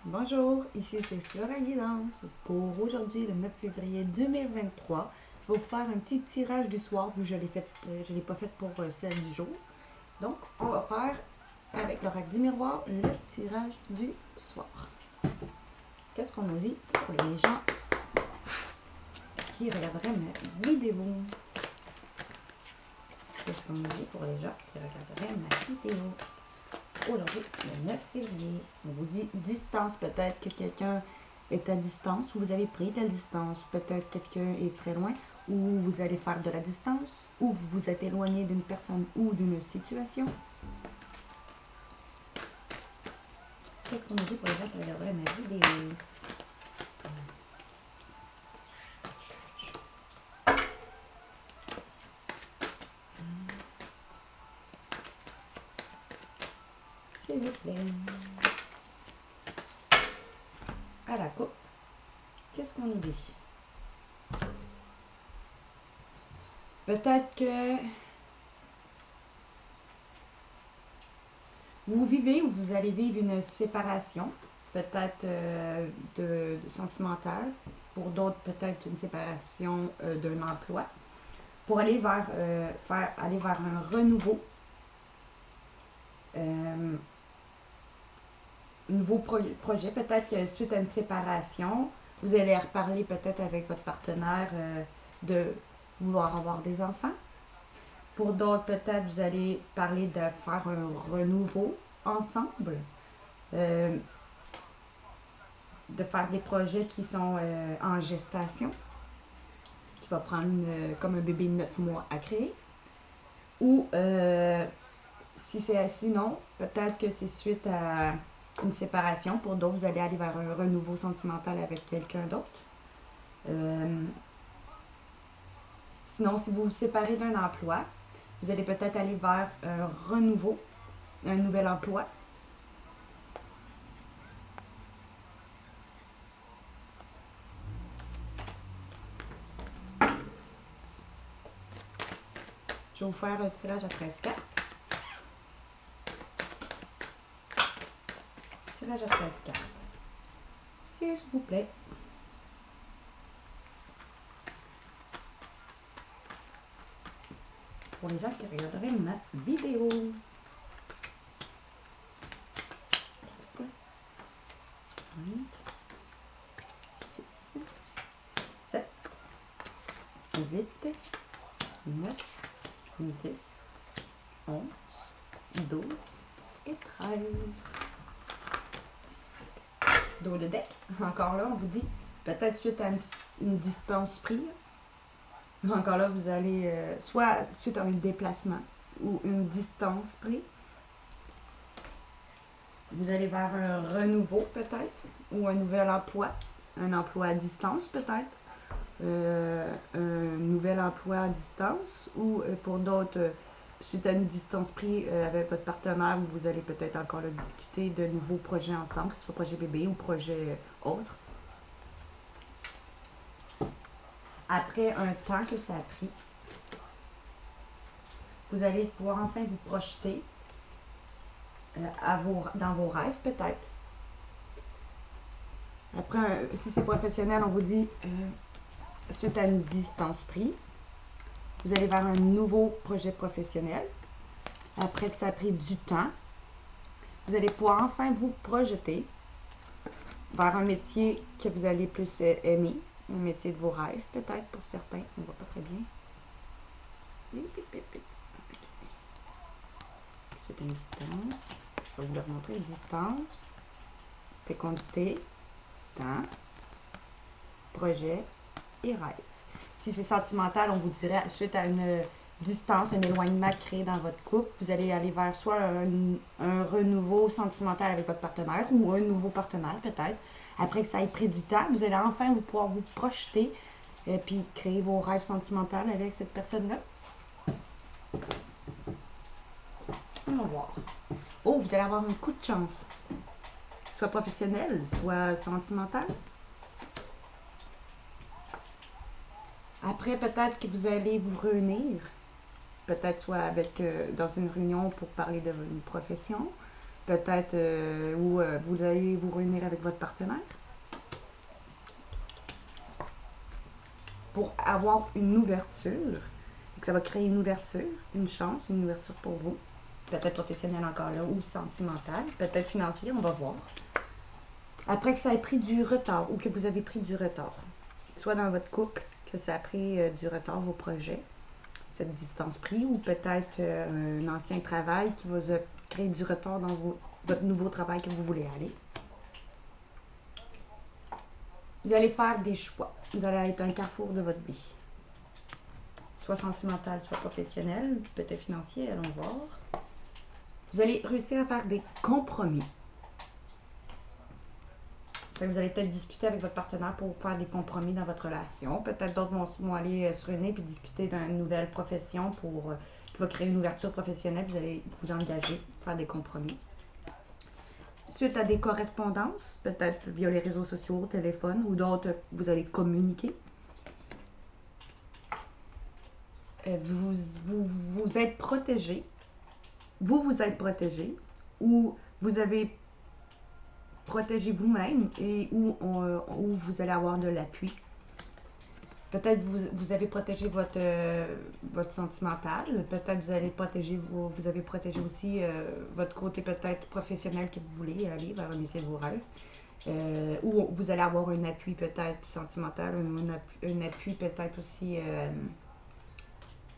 Bonjour, ici c'est Flora Guidance. Pour aujourd'hui, le 9 février 2023, je vais vous faire un petit tirage du soir, vu que je l'ai pas fait pour celle du jour. Donc, on va faire avec l'oracle du miroir le tirage du soir. Qu'est-ce qu'on nous dit pour les gens qui regarderaient ma vidéo? Qu'est-ce qu'on nous dit pour les gens qui regarderaient ma vidéo? Aujourd'hui, le 9 février, on vous dit distance. Peut-être que quelqu'un est à distance ou vous avez pris de la distance. Peut-être quelqu'un est très loin ou vous allez faire de la distance ou vous vous êtes éloigné d'une personne ou d'une situation. Qu'est-ce qu'on nous dit pour les gens qui regarderaient ma vidéo? S'il vous plaît. À la coupe, qu'est-ce qu'on nous dit? Peut-être que vous vivez ou vous allez vivre une séparation, peut-être sentimentale. Pour d'autres, peut-être une séparation d'un emploi. Pour aller vers, aller vers un renouveau. Nouveau projet, peut-être que suite à une séparation, vous allez reparler peut-être avec votre partenaire de vouloir avoir des enfants. Pour d'autres, peut-être vous allez parler de faire un renouveau ensemble, de faire des projets qui sont en gestation, qui va prendre comme un bébé de 9 mois à créer. Ou si c'est sinon, peut-être que c'est suite à une séparation. Pour d'autres, vous allez aller vers un renouveau sentimental avec quelqu'un d'autre. Sinon, si vous vous séparez d'un emploi, vous allez peut-être aller vers un renouveau, un nouvel emploi. Je vais vous faire un tirage à 13 cartes. Tirage à 13 cartes. S'il vous plaît. Pour les gens qui regarderaient ma vidéo. 5, 6, 7, 8, 9, 10, 11, 12 et 13. Dos de deck. Encore là, on vous dit, peut-être suite à une distance prise. Encore là, vous allez, soit suite à un déplacement ou une distance prise. Vous allez vers un renouveau peut-être, ou un nouvel emploi. Un emploi à distance peut-être. Un nouvel emploi à distance. Ou pour d'autres, suite à une distance prise avec votre partenaire, vous allez peut-être encore là, discuter de nouveaux projets ensemble, que ce soit projet bébé ou projet autre. Après un temps que ça a pris, vous allez pouvoir enfin vous projeter dans vos rêves peut-être. Après, si c'est professionnel, on vous dit suite à une distance prise, vous allez vers un nouveau projet professionnel. Après que ça a pris du temps, vous allez pouvoir enfin vous projeter vers un métier que vous allez plus aimer, un métier de vos rêves peut-être pour certains. On ne voit pas très bien. C'est une distance. Je vais vous le remontrer. Distance, fécondité, temps, projet et rêve. Si c'est sentimental, on vous dirait suite à une distance, un éloignement créé dans votre couple, vous allez aller vers soit un renouveau sentimental avec votre partenaire ou un nouveau partenaire peut-être. Après que ça ait pris du temps, vous allez enfin pouvoir vous projeter et puis créer vos rêves sentimentaux avec cette personne-là. On va voir. Oh, vous allez avoir un coup de chance. Soit professionnel, soit sentimental. Après, peut-être que vous allez vous réunir. Peut-être soit avec dans une réunion pour parler de une profession. peut-être où vous allez vous réunir avec votre partenaire pour avoir une ouverture. Ça va créer une ouverture, une chance, une ouverture pour vous. Peut-être professionnelle encore là, ou sentimentale, peut-être financière, on va voir. Après que ça ait pris du retard ou que vous avez pris du retard, soit dans votre couple, que ça a pris du retard vos projets, cette distance prise, ou peut-être un ancien travail qui vous a créé du retard dans votre nouveau travail que vous voulez aller. Vous allez faire des choix. Vous allez être un carrefour de votre vie. Soit sentimental, soit professionnel, peut-être financier, allons voir. Vous allez réussir à faire des compromis. Vous allez peut-être discuter avec votre partenaire pour faire des compromis dans votre relation. Peut-être d'autres vont aller se réunir et discuter d'une nouvelle profession qui va créer une ouverture professionnelle. Vous allez vous engager, faire des compromis. Suite à des correspondances, peut-être via les réseaux sociaux, téléphone ou d'autres, vous allez communiquer. Vous êtes protégé. Vous êtes protégé ou vous avez protégé vous-même et où vous allez avoir de l'appui. Peut-être vous avez protégé votre sentimental, peut-être vous allez protéger vous avez protégé aussi votre côté peut-être professionnel que vous voulez aller vers un métier de vos rêves. Ou vous allez avoir un appui peut-être sentimental, un appui peut-être aussi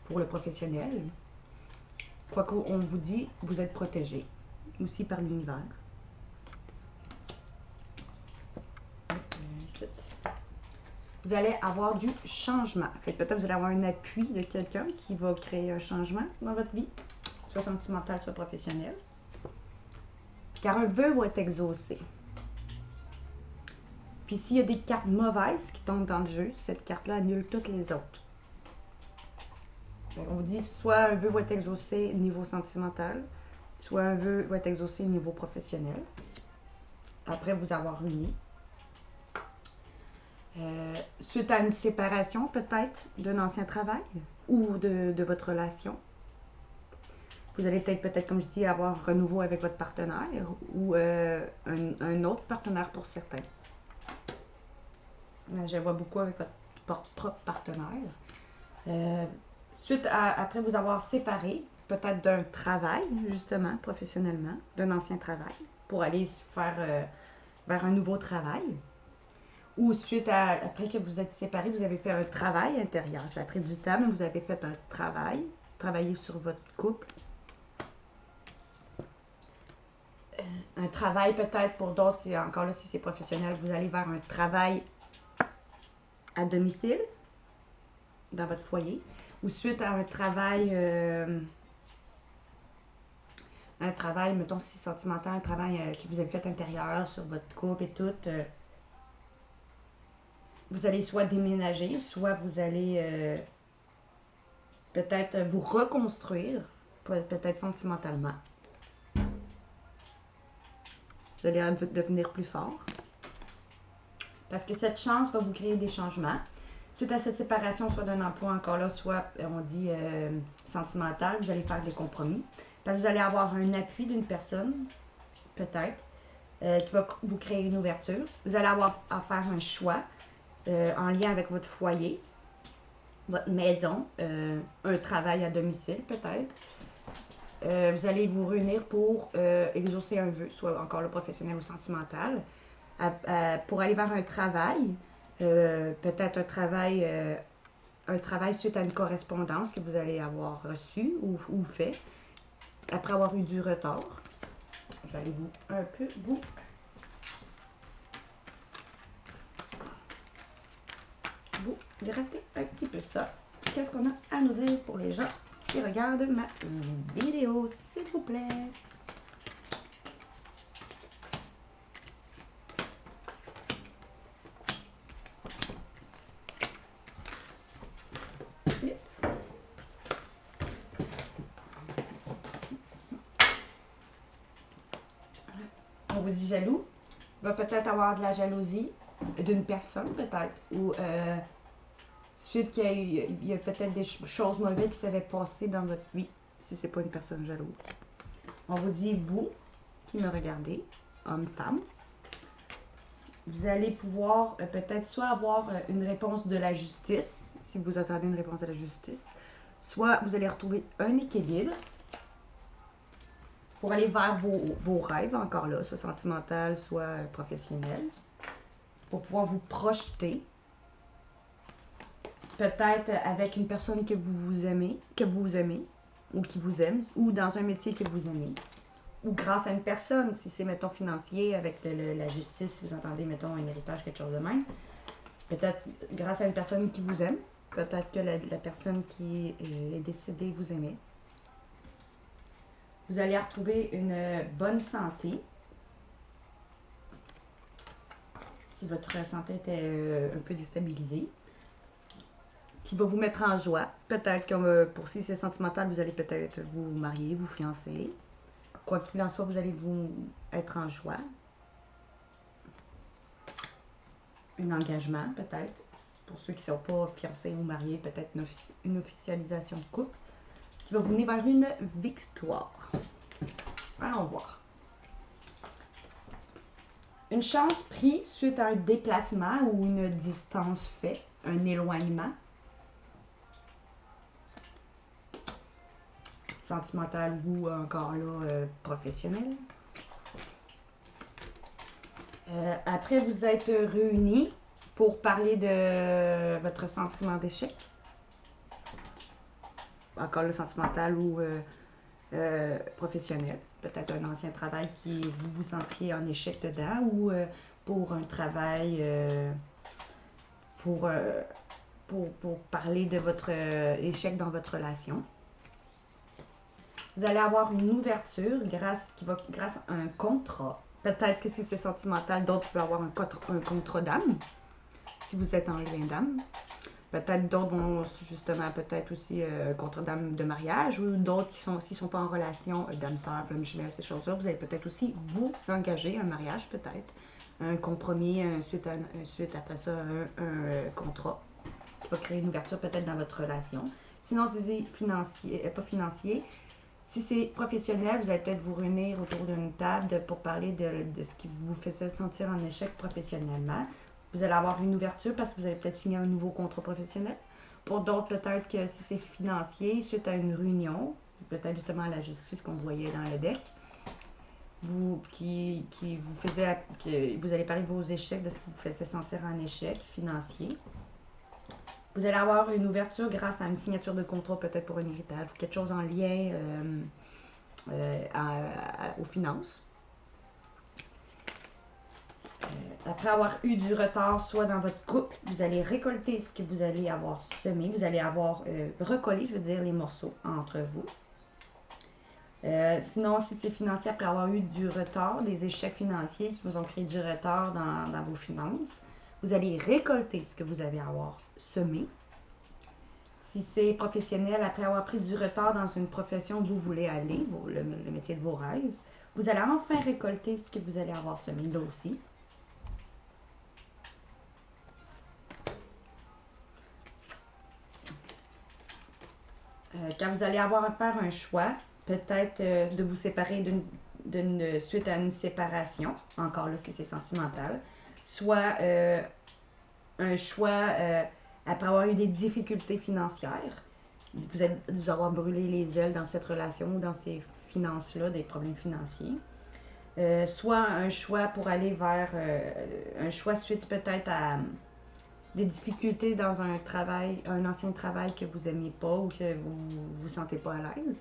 pour le professionnel. Quoi qu'on vous dit, vous êtes protégé aussi par l'univers. Vous allez avoir du changement. Peut-être vous allez avoir un appui de quelqu'un qui va créer un changement dans votre vie, soit sentimental, soit professionnel. Car un vœu va être exaucé. Puis s'il y a des cartes mauvaises qui tombent dans le jeu, cette carte-là annule toutes les autres. On vous dit soit un vœu va être exaucé au niveau sentimental, soit un vœu va être exaucé au niveau professionnel. Après vous avoir uni. Suite à une séparation peut-être d'un ancien travail ou de votre relation. Vous allez peut-être, comme je dis, avoir un renouveau avec votre partenaire ou un autre partenaire pour certains. Je vois beaucoup avec votre propre partenaire. Après vous avoir séparé, peut-être d'un travail, justement, professionnellement, d'un ancien travail, pour aller faire vers un nouveau travail. Ou après que vous êtes séparés, vous avez fait un travail intérieur. Ça a pris du temps, mais vous avez fait un travail, travaillé sur votre couple. Un travail peut-être pour d'autres, encore là si c'est professionnel, vous allez vers un travail à domicile, dans votre foyer. Ou suite à un travail, mettons si sentimental, un travail que vous avez fait intérieur sur votre couple et tout. Vous allez soit déménager, soit vous allez peut-être vous reconstruire, peut-être sentimentalement. Vous allez devenir plus fort. Parce que cette chance va vous créer des changements. Suite à cette séparation, soit d'un emploi encore là, soit on dit sentimental, vous allez faire des compromis. Parce que vous allez avoir un appui d'une personne, peut-être, qui va vous créer une ouverture. Vous allez avoir à faire un choix. En lien avec votre foyer, votre maison, un travail à domicile peut-être. Vous allez vous réunir pour exaucer un vœu, soit encore le professionnel ou sentimental, pour aller vers un travail, peut-être un travail suite à une correspondance que vous allez avoir reçue ou fait, après avoir eu du retard. Je vais aller un peu vous gratter un petit peu ça. Qu'est-ce qu'on a à nous dire pour les gens qui regardent ma vidéo, s'il vous plaît? On vous dit jaloux. Va peut-être avoir de la jalousie d'une personne, peut-être, ou suite qu'il y a peut-être des choses mauvaises qui s'avaient passé dans votre vie, si c'est pas une personne jalouse. On vous dit vous, qui me regardez, homme, femme, vous allez pouvoir peut-être soit avoir une réponse de la justice, si vous attendez une réponse de la justice, soit vous allez retrouver un équilibre pour aller vers vos rêves, encore là, soit sentimental, soit professionnel, pour pouvoir vous projeter, peut-être avec une personne que vous aimez, ou qui vous aime, ou dans un métier que vous aimez, ou grâce à une personne, si c'est, mettons, financier, avec la justice, si vous entendez, mettons, un héritage, quelque chose de même. Peut-être grâce à une personne qui vous aime, peut-être que la personne qui est décédée vous aimait. Vous allez retrouver une bonne santé. Si votre santé était un peu déstabilisée. Qui va vous mettre en joie. Peut-être comme pour si c'est sentimental, vous allez peut-être vous marier, vous fiancer. Quoi qu'il en soit, vous allez vous être en joie. Un engagement, peut-être. Pour ceux qui ne sont pas fiancés ou mariés, peut-être une officialisation de couple qui va vous mener vers une victoire. Allons voir. Une chance prise suite à un déplacement ou une distance faite, un éloignement. Sentimental ou encore là professionnel. Après, vous êtes réunis pour parler de votre sentiment d'échec. Encore le sentimental ou professionnel. Peut-être un ancien travail qui vous vous sentiez en échec dedans ou pour un travail pour parler de votre échec dans votre relation. Vous allez avoir une ouverture grâce à un contrat. Peut-être que si c'est sentimental, d'autres peuvent avoir un contrat d'âme, si vous êtes en lien d'âme. Peut-être d'autres vont justement peut-être aussi un contrat d'âme de mariage, ou d'autres qui s'ils ne sont pas en relation, d'âme sœur, flamme jumelle, ces choses-là. Vous allez peut-être aussi vous engager un mariage, peut-être. Un compromis, suite après ça, un contrat qui va créer une ouverture peut-être dans votre relation. Sinon, si c'est financier, pas financier, si c'est professionnel, vous allez peut-être vous réunir autour d'une table pour parler de ce qui vous faisait sentir en échec professionnellement. Vous allez avoir une ouverture parce que vous allez peut-être signer un nouveau contrat professionnel. Pour d'autres, peut-être que si c'est financier, suite à une réunion, peut-être justement à la justice qu'on voyait dans le deck, vous allez parler de vos échecs, de ce qui vous faisait sentir en échec financier. Vous allez avoir une ouverture grâce à une signature de contrat, peut-être pour un héritage ou quelque chose en lien aux finances. Après avoir eu du retard, soit dans votre couple, vous allez récolter ce que vous allez avoir semé. Vous allez avoir recollé, je veux dire, les morceaux entre vous. Sinon, si c'est financier, après avoir eu du retard, des échecs financiers qui vous ont créé du retard dans vos finances, vous allez récolter ce que vous allez avoir semé. Si c'est professionnel, après avoir pris du retard dans une profession où vous voulez aller, le métier de vos rêves, vous allez enfin récolter ce que vous allez avoir semé là aussi. Quand vous allez avoir à faire un choix, peut-être de vous séparer suite à une séparation, encore là si c'est sentimental, soit un choix après avoir eu des difficultés financières, vous avoir brûlé les ailes dans cette relation ou dans ces finances-là, des problèmes financiers. Soit un choix pour aller vers un choix suite peut-être à des difficultés dans un ancien travail que vous n'aimiez pas ou que vous vous sentez pas à l'aise.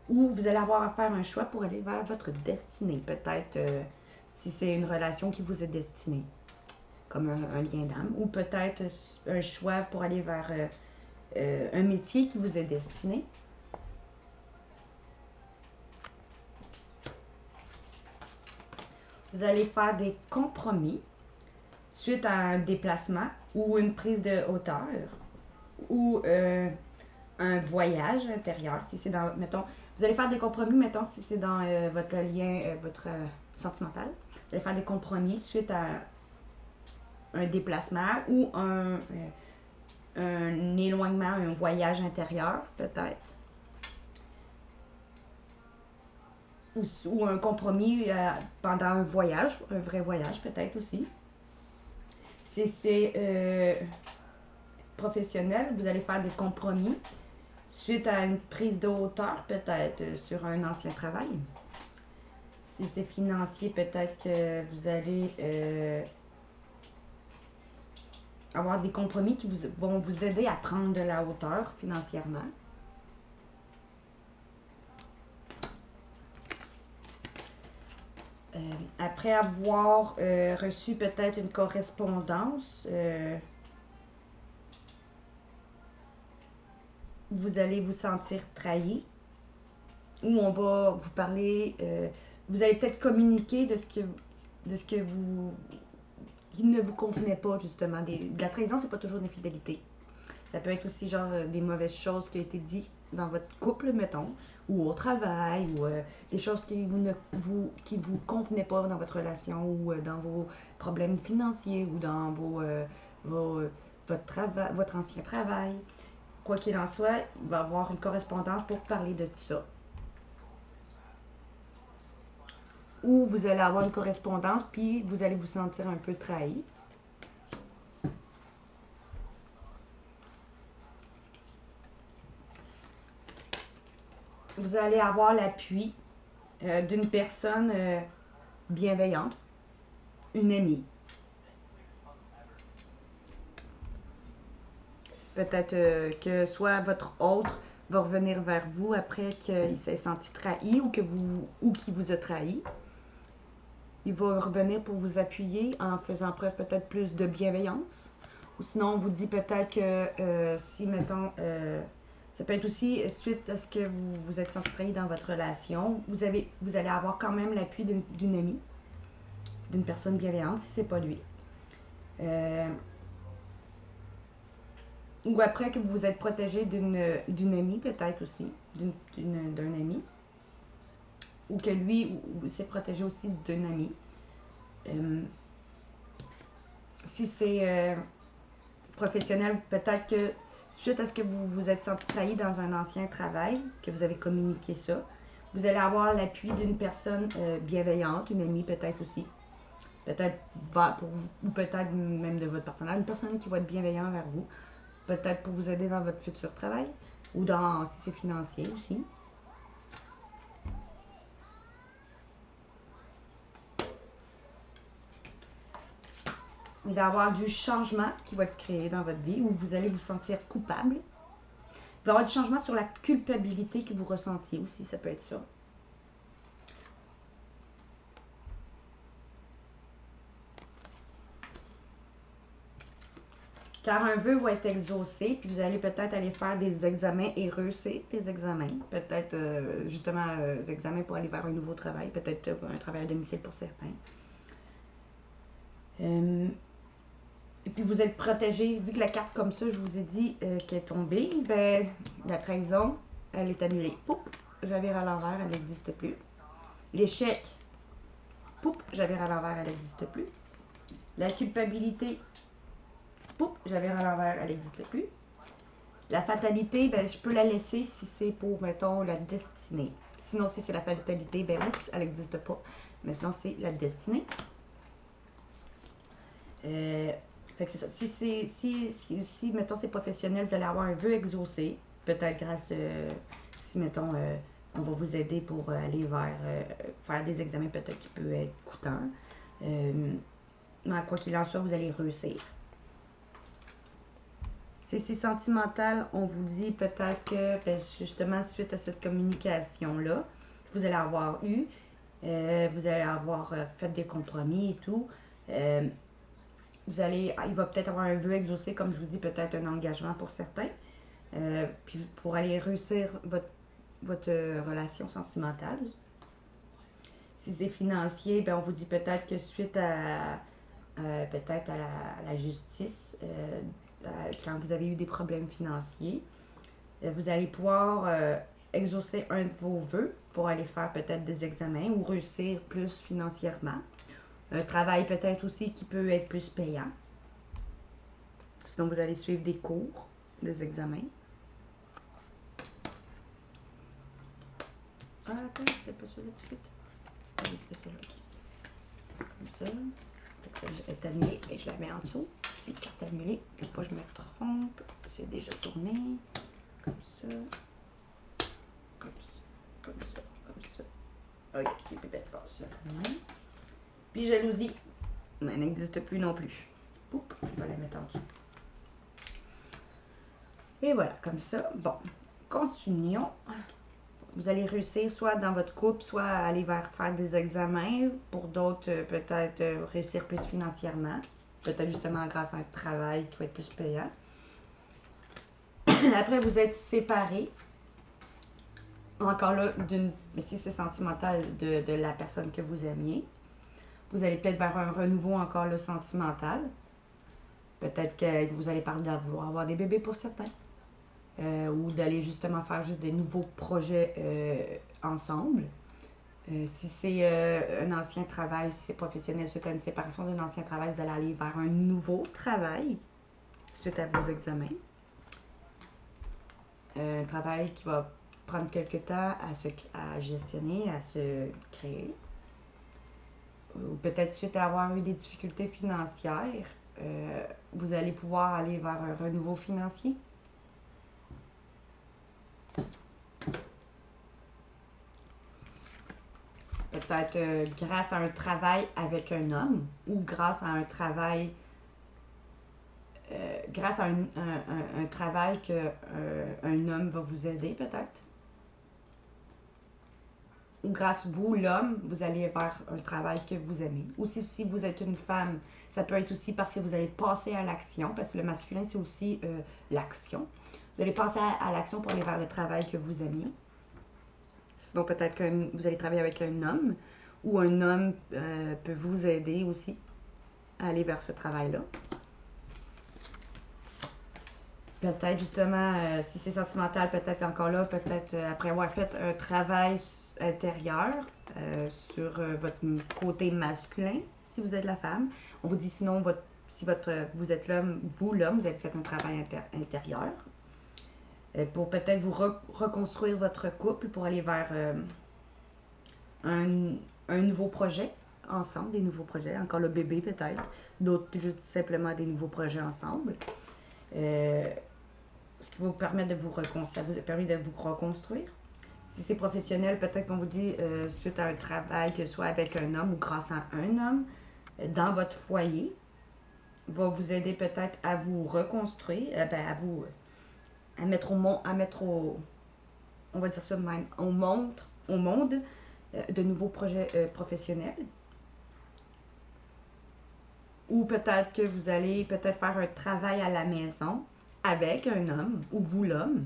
Ou vous allez avoir à faire un choix pour aller vers votre destinée. Peut-être si c'est une relation qui vous est destinée, comme un lien d'âme. Ou peut-être un choix pour aller vers un métier qui vous est destiné. Vous allez faire des compromis suite à un déplacement ou une prise de hauteur ou un voyage intérieur. Si c'est dans, mettons, vous allez faire des compromis, mettons, si c'est dans votre lien, votre sentimental. Vous allez faire des compromis suite à un déplacement ou un éloignement, un voyage intérieur, peut-être. ou un compromis pendant un voyage, un vrai voyage peut-être aussi. Si c'est professionnel, vous allez faire des compromis suite à une prise de hauteur, peut-être sur un ancien travail. Si c'est financier, peut-être que vous allez avoir des compromis qui vont vous aider à prendre de la hauteur financièrement. Après avoir reçu peut-être une correspondance, vous allez vous sentir trahi, ou on va vous parler, vous allez peut-être communiquer de ce que vous, qui ne vous convenait pas justement. De la trahison, c'est pas toujours une infidélité. Ça peut être aussi genre des mauvaises choses qui ont été dites dans votre couple, mettons, ou au travail, ou des choses qui vous convenaient pas dans votre relation, ou dans vos problèmes financiers, ou dans votre ancien travail. Quoi qu'il en soit, il va y avoir une correspondance pour parler de tout ça. Ou vous allez avoir une correspondance, puis vous allez vous sentir un peu trahi. Vous allez avoir l'appui d'une personne bienveillante, une amie. Peut-être que soit votre autre va revenir vers vous après qu'il s'est senti trahi ou qu'il vous a trahi. Il va revenir pour vous appuyer en faisant preuve peut-être plus de bienveillance. Ou sinon, on vous dit peut-être que si, mettons, ça peut être aussi suite à ce que vous vous êtes senti trahi dans votre relation, vous allez avoir quand même l'appui d'une amie, d'une personne bienveillante si c'est pas lui. Ou après que vous vous êtes protégé d'une amie, peut-être aussi, d'un ami. Ou que lui s'est protégé aussi d'une amie. Si c'est professionnel, peut-être que suite à ce que vous vous êtes senti trahi dans un ancien travail, que vous avez communiqué ça, vous allez avoir l'appui d'une personne bienveillante, une amie peut-être aussi. Peut-être pour vous, ou peut-être même de votre partenaire, une personne qui va être bienveillante vers vous. Peut-être pour vous aider dans votre futur travail ou dans si c'est financier aussi. Il va y avoir du changement qui va être créé dans votre vie où vous allez vous sentir coupable. Il va y avoir du changement sur la culpabilité que vous ressentiez aussi, ça peut être ça. Car un vœu va être exaucé, puis vous allez peut-être aller faire des examens et réussir des examens. Peut-être justement des examens pour aller vers un nouveau travail, peut-être un travail à domicile pour certains. Et puis vous êtes protégé, vu que la carte comme ça, je vous ai dit qu'elle est tombée, ben la trahison, elle est annulée. Poup, j'avais à l'envers, elle n'existe plus. L'échec, poup, j'avais à l'envers, elle n'existe plus. La culpabilité, poup, j'avais à l'envers, elle n'existe plus. La fatalité, ben je peux la laisser si c'est pour, mettons, la destinée. Sinon, si c'est la fatalité, ben oups, elle n'existe pas. Mais sinon, c'est la destinée. Fait que c'est ça. Si, mettons, c'est professionnel, vous allez avoir un vœu exaucé. Peut-être grâce, si, mettons, on va vous aider pour aller vers faire des examens peut-être qui peut être coûtant. Mais quoi qu'il en soit, vous allez réussir. Si c'est sentimental, on vous dit peut-être que, ben, justement, suite à cette communication-là, vous allez avoir eu, vous allez avoir fait des compromis et tout. Il va peut-être avoir un vœu exaucé, comme je vous dis, peut-être un engagement pour certains. Puis pour aller réussir votre relation sentimentale. Si c'est financier, ben on vous dit peut-être que suite à peut-être à la justice, quand vous avez eu des problèmes financiers, vous allez pouvoir exaucer un de vos vœux pour aller faire peut-être des examens ou réussir plus financièrement. Un travail peut-être aussi qui peut être plus payant. Sinon, vous allez suivre des cours, des examens. Ah, attends, c'était pas celui-là tout de suite. Ah oui, c'est celui-là. Comme ça. Elle est annulée et je la mets en dessous. Puis carte annulée. Pour pas que je me trompe. C'est déjà tourné. Comme ça. Comme ça. Comme ça. Comme ça. Ok, les pipettes passent. Puis jalousie. Mais elle n'existe plus non plus. Oups, je vais la mettre en dessous. Et voilà, comme ça. Bon, continuons. Vous allez réussir soit dans votre couple, soit aller vers faire des examens. Pour d'autres, peut-être réussir plus financièrement. Peut-être justement grâce à un travail qui va être plus payant. Après, vous êtes séparés. Encore là, mais si c'est sentimental, de la personne que vous aimiez. Vous allez peut-être vers un renouveau encore là sentimental. Peut-être que vous allez parler de vouloir avoir des bébés pour certains. Ou d'aller justement faire juste des nouveaux projets ensemble. Si c'est un ancien travail, si c'est professionnel, suite à une séparation d'un ancien travail, vous allez aller vers un nouveau travail suite à vos examens. Un travail qui va prendre quelques temps à gestionner, à se créer. Ou peut-être suite à avoir eu des difficultés financières, vous allez pouvoir aller vers un renouveau financier. Peut-être grâce à un travail avec un homme ou grâce à un travail grâce à un travail qu'un homme va vous aider peut-être. Ou grâce à vous, l'homme, vous allez vers un travail que vous aimez. Ou si vous êtes une femme, ça peut être aussi parce que vous allez passer à l'action, parce que le masculin, c'est aussi l'action. Vous allez passer à l'action pour aller vers le travail que vous aimiez. Sinon, peut-être que vous allez travailler avec un homme, ou un homme peut vous aider aussi à aller vers ce travail-là. Peut-être justement, si c'est sentimental, peut-être encore là, peut-être après avoir fait un travail intérieur sur votre côté masculin, si vous êtes la femme. On vous dit sinon, si vous êtes l'homme, vous l'homme, vous avez fait un travail intérieur. Pour peut-être vous reconstruire votre couple, pour aller vers un nouveau projet ensemble, des nouveaux projets, encore le bébé peut-être, d'autres juste simplement des nouveaux projets ensemble. Ce qui va vous permettre de vous reconstruire. Si c'est professionnel, peut-être qu'on vous dit suite à un travail, que ce soit avec un homme ou grâce à un homme, dans votre foyer, va vous aider peut-être à vous reconstruire, à mettre on va dire ça même, au monde de nouveaux projets professionnels. Ou peut-être que vous allez peut-être faire un travail à la maison avec un homme, ou vous l'homme,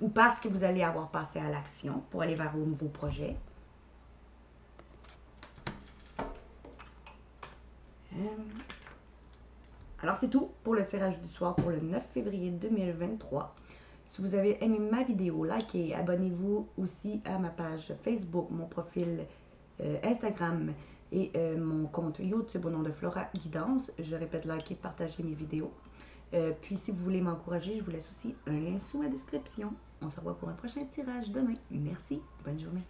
ou parce que vous allez avoir passé à l'action pour aller vers vos nouveaux projets. Alors c'est tout pour le tirage du soir pour le 9 février 2023. Si vous avez aimé ma vidéo, likez, abonnez-vous aussi à ma page Facebook, mon profil Instagram et mon compte YouTube au nom de Flora Guidance. Je répète, likez, partagez mes vidéos. Puis si vous voulez m'encourager, je vous laisse aussi un lien sous ma description. On se revoit pour un prochain tirage demain. Merci, bonne journée.